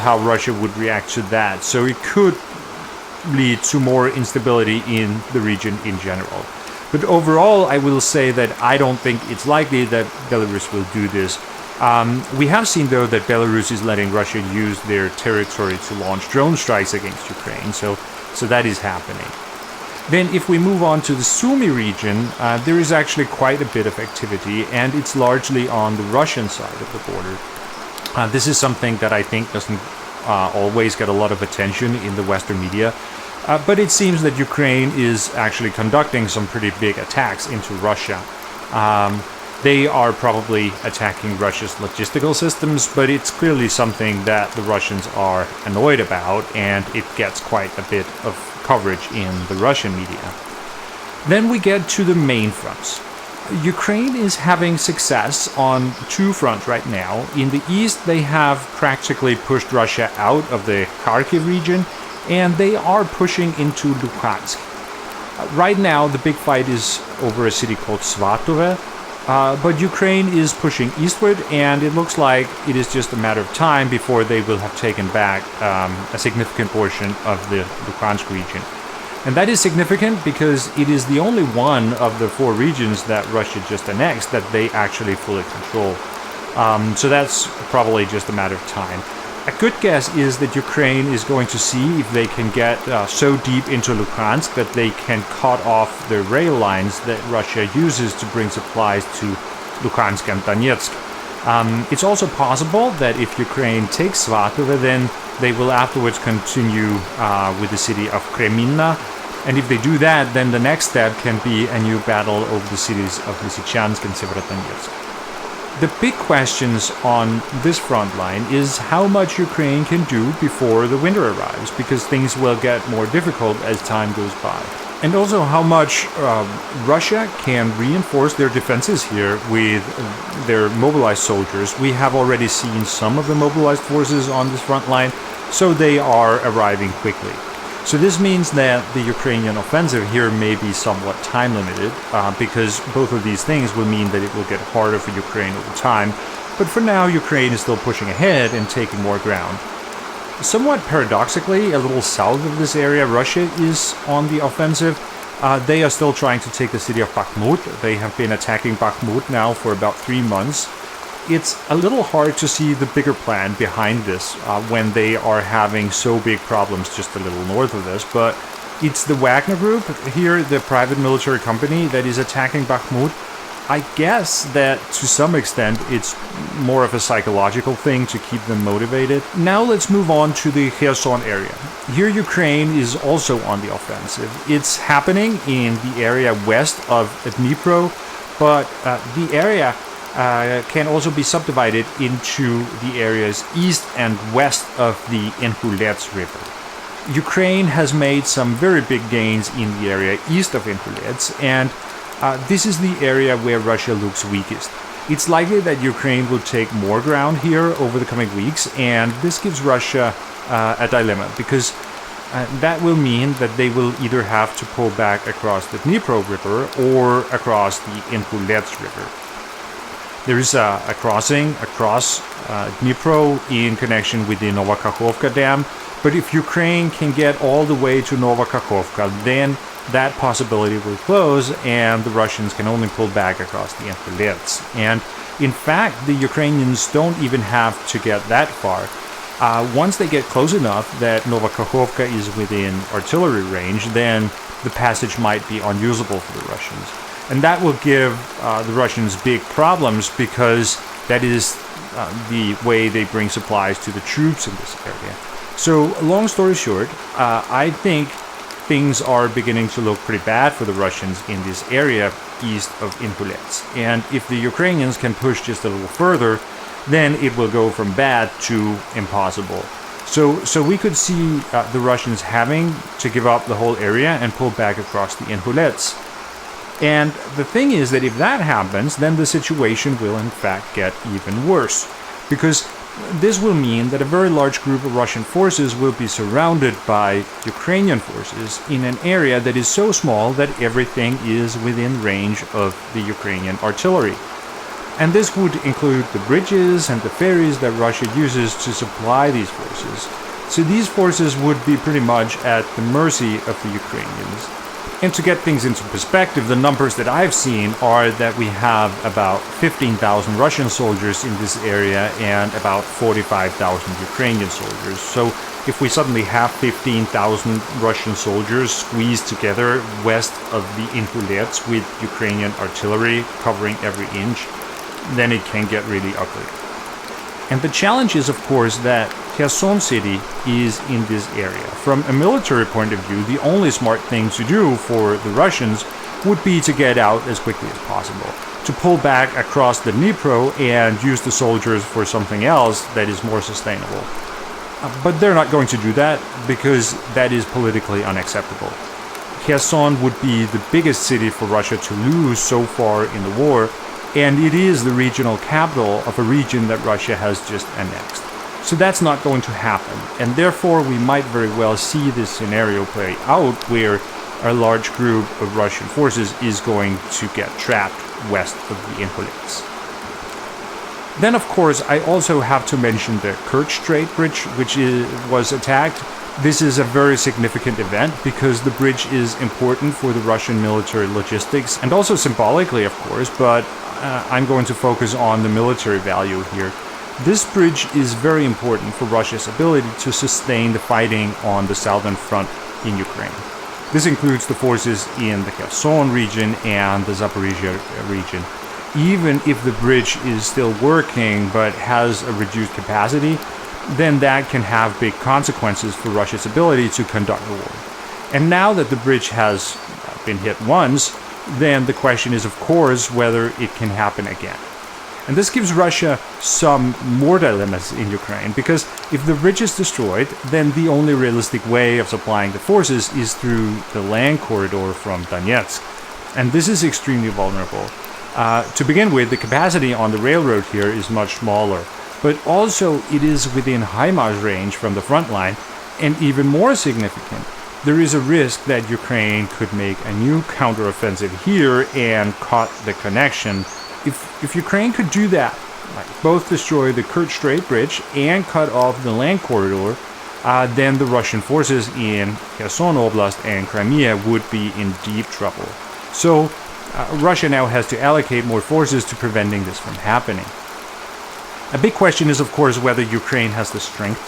how Russia would react to that. So it could lead to more instability in the region in general. But overall, I will say that I don't think it's likely that Belarus will do this. We have seen, though, that Belarus is letting Russia use their territory to launch drone strikes against Ukraine, so that is happening. Then if we move on to the Sumy region, there is actually quite a bit of activity, and it's largely on the Russian side of the border. This is something that I think doesn't always get a lot of attention in the Western media, but it seems that Ukraine is actually conducting some pretty big attacks into Russia. They are probably attacking Russia's logistical systems, but it's clearly something that the Russians are annoyed about, and it gets quite a bit of coverage in the Russian media. Then we get to the main fronts. Ukraine is having success on two fronts right now. In the east, they have practically pushed Russia out of the Kharkiv region, and they are pushing into Luhansk. Right now, the big fight is over a city called Svatove, but Ukraine is pushing eastward, and it looks like it is just a matter of time before they will have taken back a significant portion of the Luhansk region. And that is significant because it is the only one of the four regions that Russia just annexed that they actually fully control. So that's probably just a matter of time. A good guess is that Ukraine is going to see if they can get so deep into Luhansk that they can cut off the rail lines that Russia uses to bring supplies to Luhansk and Donetsk. It's also possible that if Ukraine takes Svatove, then they will afterwards continue with the city of Kreminna. And if they do that, then the next step can be a new battle over the cities of Lysychansk and Severodonetsk. The big questions on this front line is how much Ukraine can do before the winter arrives, because things will get more difficult as time goes by. And also how much Russia can reinforce their defenses here with their mobilized soldiers. We have already seen some of the mobilized forces on this front line, so they are arriving quickly. So this means that the Ukrainian offensive here may be somewhat time limited, because both of these things will mean that it will get harder for Ukraine over time. But for now, Ukraine is still pushing ahead and taking more ground. Somewhat paradoxically, a little south of this area, Russia is on the offensive. They are still trying to take the city of Bakhmut. They have been attacking Bakhmut now for about 3 months. It's a little hard to see the bigger plan behind this when they are having so big problems just a little north of this, but it's the Wagner Group here, the private military company that is attacking Bakhmut. I guess that to some extent it's more of a psychological thing to keep them motivated. Now let's move on to the Kherson area. Here Ukraine is also on the offensive. It's happening in the area west of Dnipro, but the area can also be subdivided into the areas east and west of the Inhulets River. Ukraine has made some very big gains in the area east of Inhulets, and this is the area where Russia looks weakest. It's likely that Ukraine will take more ground here over the coming weeks, and this gives Russia a dilemma, because that will mean that they will either have to pull back across the Dnipro River or across the Inhulets River. There is a crossing across Dnipro in connection with the Novokakhovka Dam, but if Ukraine can get all the way to Novokakhovka, then that possibility will close and the Russians can only pull back across the Inhulets. And in fact, the Ukrainians don't even have to get that far. Once they get close enough that Novokakhovka is within artillery range, then the passage might be unusable for the Russians. And that will give the Russians big problems, because that is the way they bring supplies to the troops in this area. So, long story short, I think things are beginning to look pretty bad for the Russians in this area east of Inhulets. And if the Ukrainians can push just a little further, then it will go from bad to impossible. So we could see the Russians having to give up the whole area and pull back across the Inhulets. And the thing is that if that happens, then the situation will in fact get even worse, because this will mean that a very large group of Russian forces will be surrounded by Ukrainian forces in an area that is so small that everything is within range of the Ukrainian artillery. And this would include the bridges and the ferries that Russia uses to supply these forces. So these forces would be pretty much at the mercy of the Ukrainians. And to get things into perspective, the numbers that I've seen are that we have about 15,000 Russian soldiers in this area and about 45,000 Ukrainian soldiers. So if we suddenly have 15,000 Russian soldiers squeezed together west of the Inhulets with Ukrainian artillery covering every inch, then it can get really ugly. And the challenge is, of course, that Kherson city is in this area. From a military point of view, the only smart thing to do for the Russians would be to get out as quickly as possible, to pull back across the Dnipro and use the soldiers for something else that is more sustainable. But they're not going to do that because that is politically unacceptable. Kherson would be the biggest city for Russia to lose so far in the war, and it is the regional capital of a region that Russia has just annexed. So that's not going to happen, and therefore we might very well see this scenario play out where a large group of Russian forces is going to get trapped west of the Inhulets. Then, of course, I also have to mention the Kerch Strait Bridge, which was attacked. This is a very significant event because the bridge is important for the Russian military logistics, and also symbolically, of course, but I'm going to focus on the military value here. This bridge is very important for Russia's ability to sustain the fighting on the southern front in Ukraine. This includes the forces in the Kherson region and the Zaporizhia region. Even if the bridge is still working but has a reduced capacity, then that can have big consequences for Russia's ability to conduct the war. And now that the bridge has been hit once, then the question is, of course, whether it can happen again. And this gives Russia some more dilemmas in Ukraine, because if the bridge is destroyed, then the only realistic way of supplying the forces is through the land corridor from Donetsk. And this is extremely vulnerable. To begin with, the capacity on the railroad here is much smaller, but also it is within HIMARS range from the front line, and even more significant, there is a risk that Ukraine could make a new counteroffensive here and cut the connection. If Ukraine could do that, like both destroy the Kerch Strait Bridge and cut off the land corridor, then the Russian forces in Kherson Oblast and Crimea would be in deep trouble. So Russia now has to allocate more forces to preventing this from happening. A big question is, of course, whether Ukraine has the strength